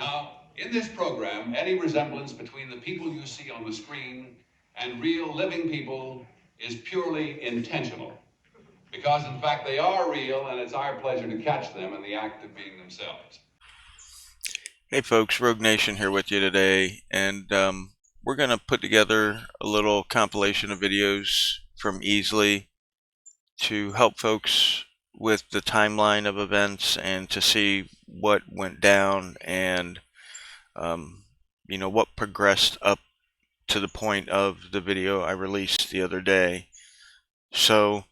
Now, in this program, any resemblance between the people you see on the screen and real living people is purely intentional. Because, in fact, they are real, and it's our pleasure to catch them in the act of being themselves. Hey folks, Rogue Nation here with you today, and we're going to put together a little compilation of videos from Easley to help folks with the timeline of events and to see what went down and you know, what progressed up to the point of the video I released the other day. So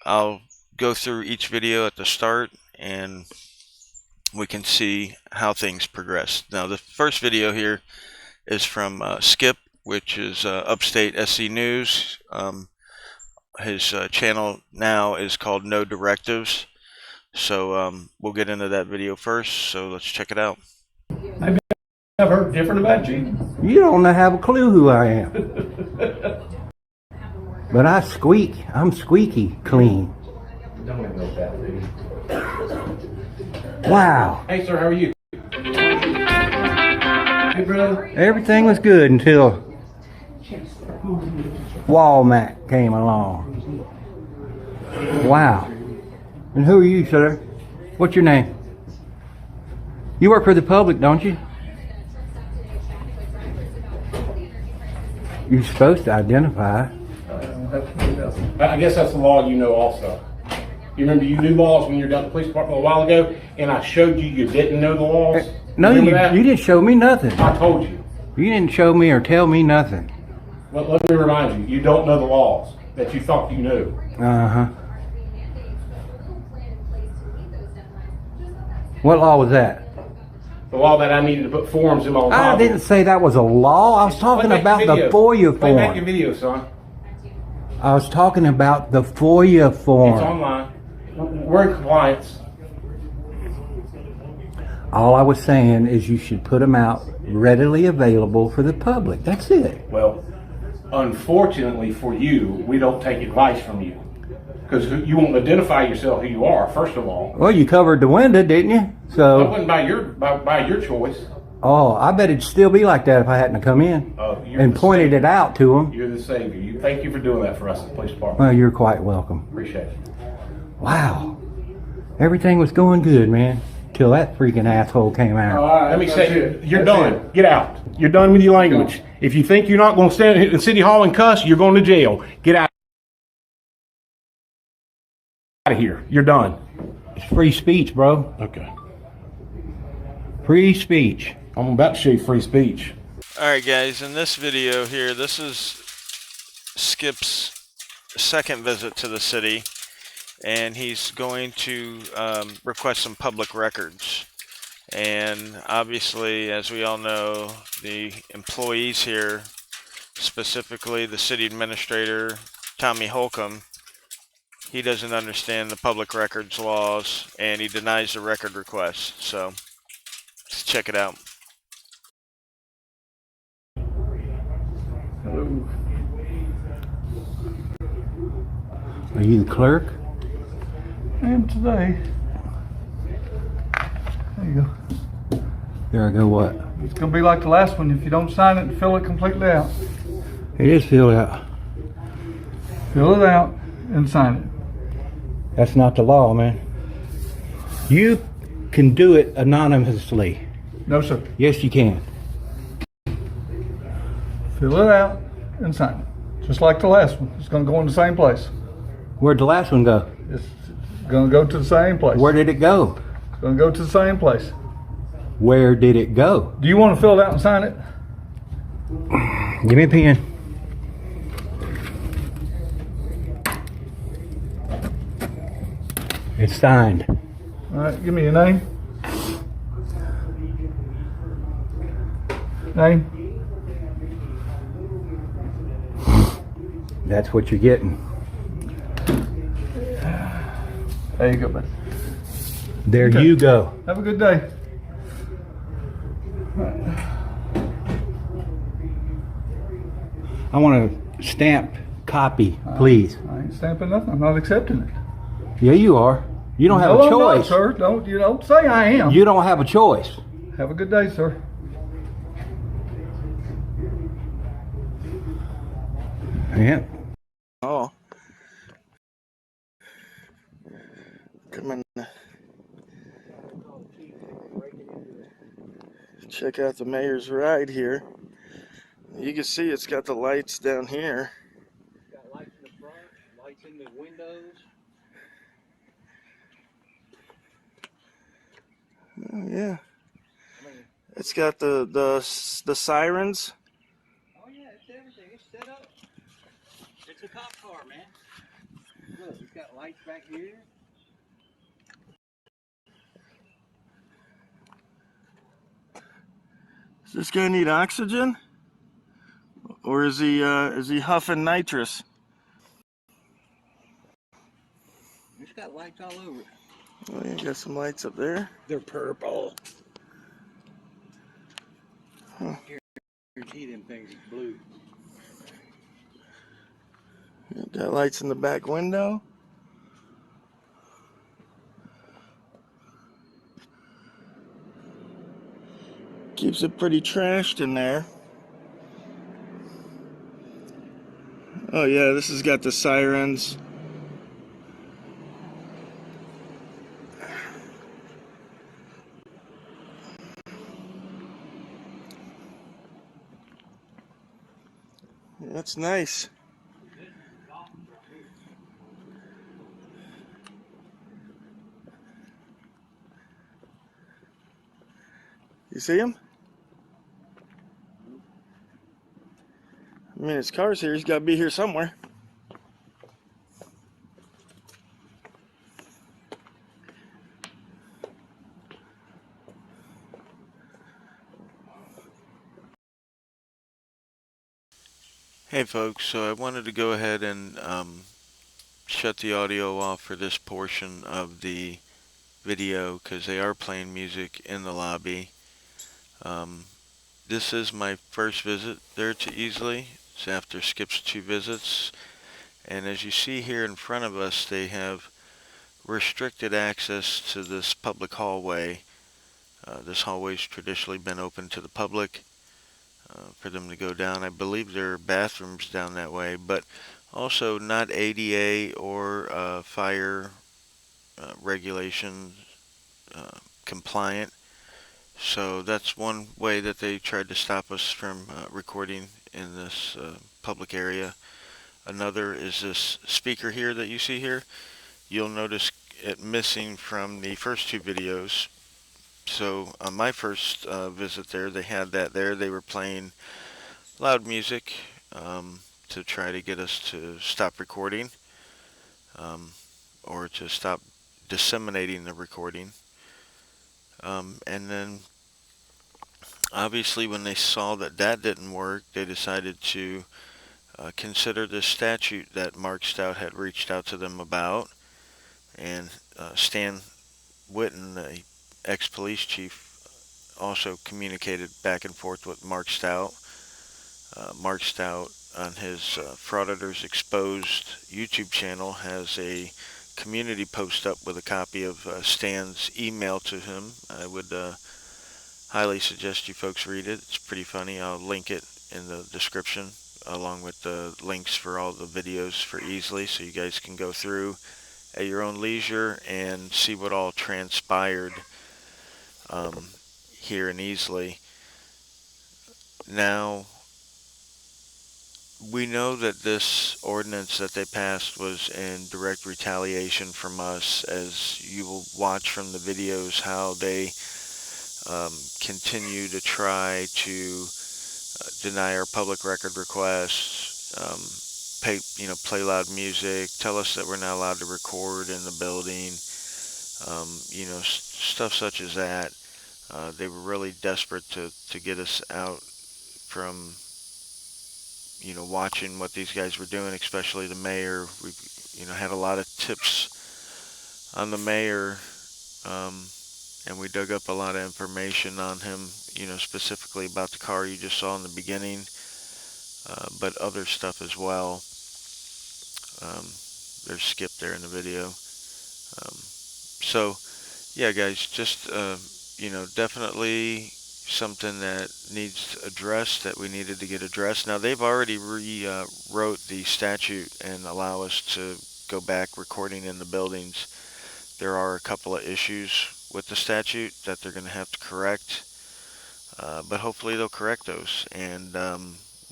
I'll go through each video at the start and we can see how things progress. Now the first video here is from Skip, which is Upstate SC News. His channel now is called No Directives. So we'll get into that video first, so let's check it out. Maybe I've heard different about you. You don't have a clue who I am. But I squeak. I'm squeaky clean. Don't even know that, dude. Wow. Hey, sir, how are you? Hey, brother. Everything was good until Walmart came along. Wow. And who are you, sir? What's your name? You work for the public, don't you? You're supposed to identify. I guess that's the law you know also. You remember you knew laws when you were down at the police department a while ago, and I showed you you didn't know the laws? No, you didn't show me nothing. I told you. You didn't show me or tell me nothing. Well, let me remind you, you don't know the laws that you thought you knew. Uh-huh. What law was that? The law that I needed to put forms in my lobby. I didn't say that was a law. I was talking about the FOIA Play back your form. video, son. I was talking about the FOIA It's form. online. We're in compliance. All I was saying is you should put them out readily available for the public. That's it. Well, unfortunately for you, we don't take advice from you. Because you won't identify yourself who you are, first of all. Well, you covered the window, didn't you? That So, wasn't by your choice. oh, I bet it'd still be like that if I hadn't come in You're and the pointed savior. it out to them. You're the savior. Thank you for doing that for us at the police department. Well, you're quite welcome. Appreciate it. Wow. Everything was going good, man, till that freaking asshole came out. Let me say, you're done. Get out. You're done with your language. If you think you're not going to stand in City Hall and cuss, you're going to jail. Get out of here. You're done. It's free speech, bro. Okay. Free speech. I'm about to show you free speech. Alright guys, in this video here, this is Skip's second visit to the city, and he's going to request some public records. And obviously, as we all know, the employees here, specifically the city administrator, Tommy Holcomb, he doesn't understand the public records laws, and he denies the record request. So, let's check it out. Hello. Are you the clerk? And today, there you go. There I go, what? It's going to be like the last one if you don't sign it and fill it completely out. It is filled out. Fill it out and sign it. That's not the law, man. You can do it anonymously. No, sir. Yes, you can. Fill it out and sign it. Just like the last one. It's going to go in the same place. Where'd the last one go? It's going to go to the same place. Where did it go? It's going to go to the same place. Where did it go? Do you want to fill it out and sign it? Give me a pen. It's signed. All right, give me your name. Name. That's what you're getting. There you go, bud. There Okay. you go. Have a good day. I want a stamped copy, please. I ain't stamping nothing. I'm not accepting it. Yeah, you are. You don't have No, a I'm not, choice. sir. You don't say I am. You don't have a choice. Have a good day, sir. Yeah. Oh. Come on. Check out the mayor's ride here. You can see it's got the lights down here. It's got lights in the front, lights in the windows. Oh, yeah. It's got the sirens. Oh yeah, it's everything. It's set up. It's a cop car, man. Look, it's got lights back here. Does this guy need oxygen? Or is he huffing nitrous? It's got lights all over it. Oh, you got some lights up there. They're purple. Huh. Guarantee them things is blue. Got lights in the back window. Keeps it pretty trashed in there. Oh yeah, this has got the sirens. That's nice. You see him? I mean, his car's here. He's got to be here somewhere. Hey folks, so I wanted to go ahead and shut the audio off for this portion of the video because they are playing music in the lobby. This is my first visit there to Easley. It's after Skip's 2 visits. And as you see here in front of us, they have restricted access to this public hallway. This hallway's traditionally been open to the public for them to go down. I believe there are bathrooms down that way, but also not ADA or fire regulation compliant. So that's one way that they tried to stop us from recording in this public area. Another is this speaker here that you see here. You'll notice it missing from the first 2 videos. So on my first visit there, they had that there. They were playing loud music to try to get us to stop recording or to stop disseminating the recording. And then obviously when they saw that that didn't work, they decided to consider this statute that Mark Stout had reached out to them about. And Stan Witten, the ex-police chief, also communicated back and forth with Mark Stout. Mark Stout on his Frauditors Exposed YouTube channel has a community post up with a copy of Stan's email to him. I would highly suggest you folks read it. It's pretty funny. I'll link it in the description along with the links for all the videos for Easley so you guys can go through at your own leisure and see what all transpired here in Easley. Now, we know that this ordinance that they passed was in direct retaliation from us, as you will watch from the videos how they continue to try to deny our public record requests, play loud music, tell us that we're not allowed to record in the building, stuff such as that. They were really desperate to get us out from watching what these guys were doing, especially the mayor. We had a lot of tips on the mayor, and we dug up a lot of information on him, specifically about the car you just saw in the beginning, but other stuff as well. There's Skip there in the video. So yeah, guys, just definitely something that needs addressed, that we needed to get addressed. Now they've already wrote the statute and allow us to go back recording in the buildings. There are a couple of issues with the statute that they're going to have to correct, but hopefully they'll correct those, and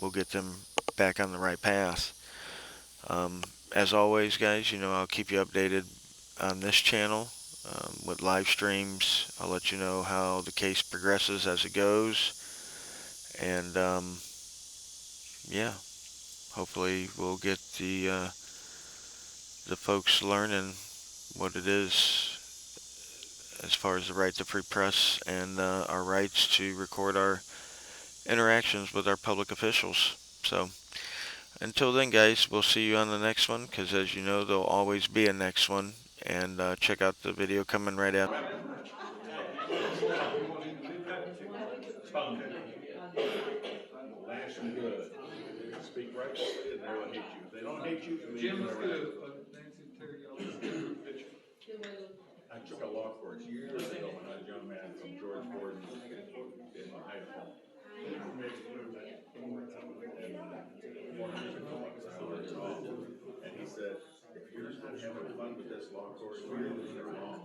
we'll get them back on the right path. As always, guys, I'll keep you updated on this channel with live streams. I'll let you know how the case progresses as it goes, and yeah, hopefully we'll get the folks learning what it is as far as the right to free press and our rights to record our interactions with our public officials. So until then, guys, we'll see you on the next one, because as you know, there'll always be a next one. And check out the video coming right out. Speak right, and they'll hate you. If they don't hate you, Jim is good. Nancy and Terry, y'all just do a picture. I took a law course years ago when I was a young man from George Gordon in Idaho. And he said, if you're not having fun with this law course, you're doing it wrong.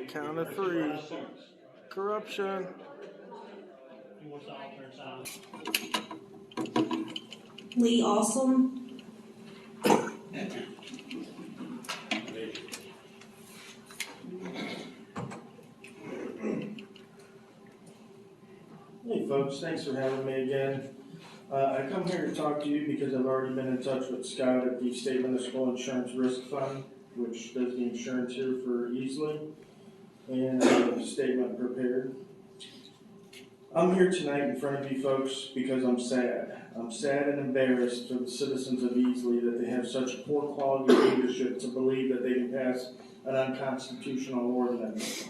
Count of three. Corruption. Lee Awesome. Hey folks, thanks for having me again. I come here to talk to you because I've already been in touch with Scott at the State Municipal Insurance Risk Fund, which does the insurance here for Easley, and I have a statement prepared. I'm here tonight in front of you folks because I'm sad. I'm sad and embarrassed for the citizens of Easley that they have such poor quality leadership to believe that they can pass an unconstitutional ordinance.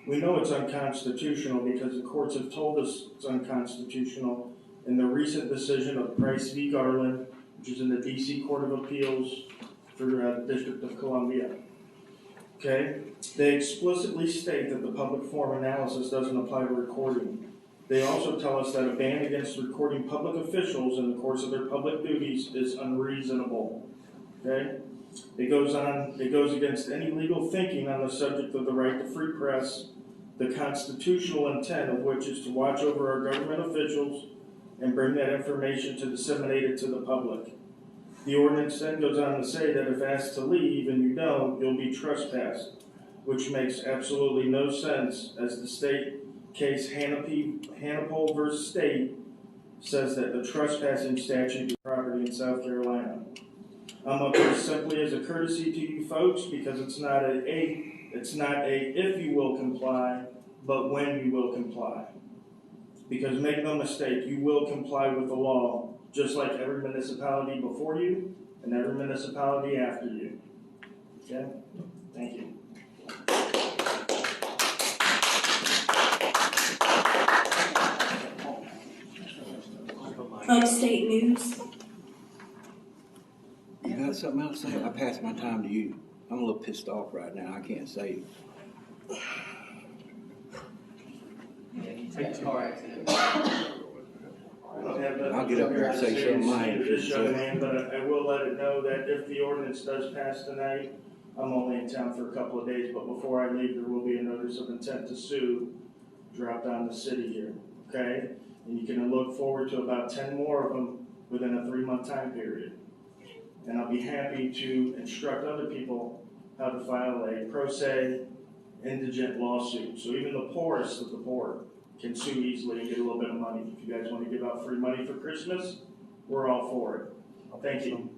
We know it's unconstitutional because the courts have told us it's unconstitutional in the recent decision of Price v. Garland, which is in the D.C. Court of Appeals for the District of Columbia. Okay? They explicitly state that the public forum analysis doesn't apply to recording. They also tell us that a ban against recording public officials in the course of their public duties is unreasonable. Okay? It goes against any legal thinking on the subject of the right to free press, the constitutional intent of which is to watch over our government officials and bring that information to disseminate it to the public. The ordinance then goes on to say that if asked to leave and you don't, you'll be trespassed, which makes absolutely no sense, as the state case Hannipol versus State says that the trespassing statute is property in South Carolina. I'm up here simply as a courtesy to you folks because it's not a if you will comply, but when you will comply. Because make no mistake, you will comply with the law, just like every municipality before you and every municipality after you. Okay? Thank you. Upstate News. You got something else to say? I pass my time to you. I'm a little pissed off right now. I can't say it. I'll get up there and say something mine. This young man, but I will let it know that if the ordinance does pass tonight, I'm only in town for a couple of days, but before I leave, there will be a notice of intent to sue dropped on the city here, okay? And you can look forward to about 10 more of them within a 3-month time period. And I'll be happy to instruct other people how to file a pro se indigent lawsuit. So even the poorest of the poor can sue easily and get a little bit of money. If you guys want to give out free money for Christmas, we're all for it. Thank you.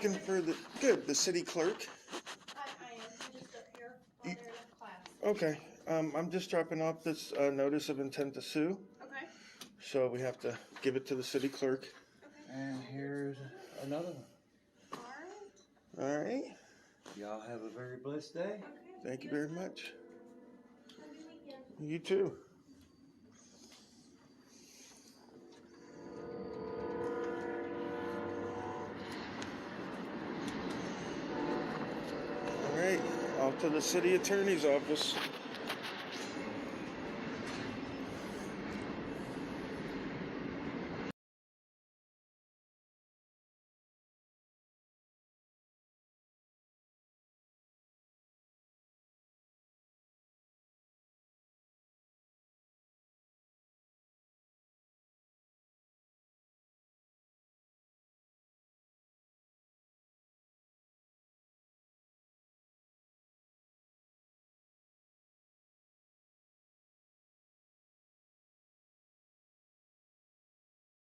looking for the city clerk. I am. I'm just up here while they're in class. Okay, I'm just dropping off this notice of intent to sue. Okay. So we have to give it to the city clerk. Okay. And here's another one. All right. All right. Y'all have a very blessed day. Okay. Thank you very much. Have a good weekend. You too. All right, off to the city attorney's office.